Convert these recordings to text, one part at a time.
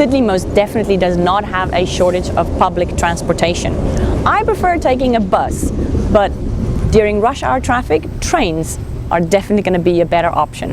Sydney most definitely does not have a shortage of public transportation. I prefer taking a bus, but during rush hour traffic, trains are definitely going to be a better option.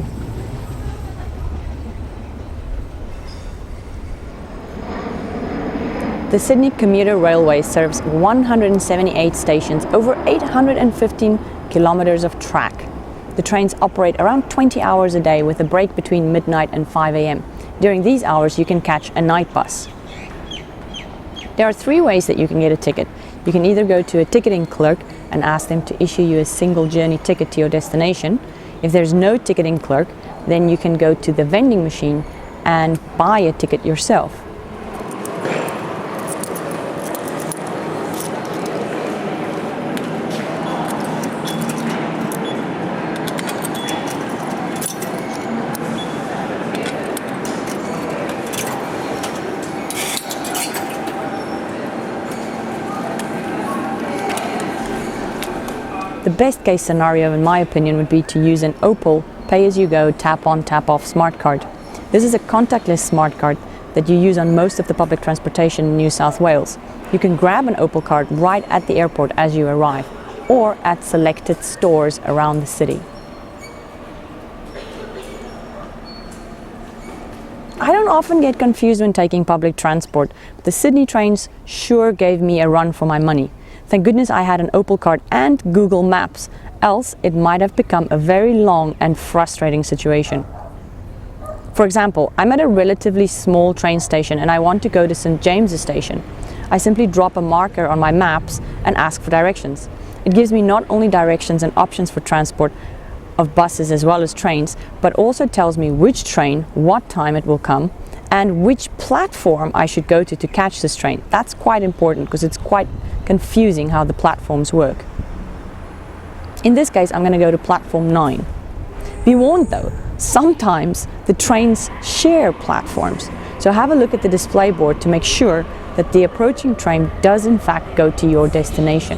The Sydney Commuter Railway serves 178 stations over 815 kilometers of track. The trains operate around 20 hours a day with a break between midnight and 5 a.m. During these hours you can catch a night bus. There are three ways that you can get a ticket. You can either go to a ticketing clerk and ask them to issue you a single journey ticket to your destination. If there's no ticketing clerk, then you can go to the vending machine and buy a ticket yourself. The best case scenario, in my opinion, would be to use an Opal pay-as-you-go tap-on, tap-off smart card. This is a contactless smart card that you use on most of the public transportation in New South Wales. You can grab an Opal card right at the airport as you arrive, or at selected stores around the city. I don't often get confused when taking public transport, but the Sydney trains sure gave me a run for my money. Thank goodness I had an Opal card and Google Maps, else it might have become a very long and frustrating situation. For example, I'm at a relatively small train station and I want to go to St. James's Station. I simply drop a marker on my maps and ask for directions. It gives me not only directions and options for transport of buses as well as trains, but also tells me which train, what time it will come, and which platform I should go to catch this train. That's quite important because it's quite confusing how the platforms work. In this case, I'm going to go to platform 9. Be warned though, sometimes the trains share platforms. So have a look at the display board to make sure that the approaching train does in fact go to your destination.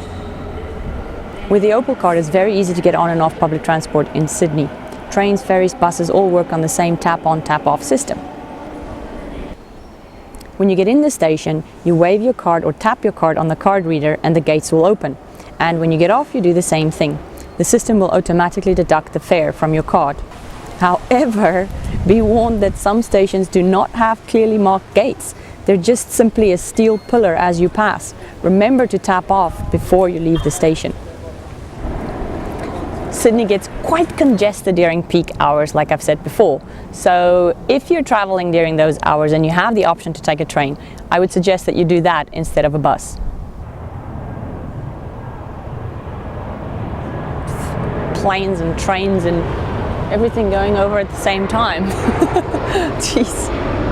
With the Opal card, it's very easy to get on and off public transport in Sydney. Trains, ferries, buses all work on the same tap-on, tap-off system. When you get in the station, you wave your card or tap your card on the card reader and the gates will open. And when you get off, you do the same thing. The system will automatically deduct the fare from your card. However, be warned that some stations do not have clearly marked gates. They're just simply a steel pillar as you pass. Remember to tap off before you leave the station. Sydney gets quite congested during peak hours, like I've said before. So if you're traveling during those hours and you have the option to take a train, I would suggest that you do that instead of a bus. Planes and trains and everything going over at the same time. Jeez.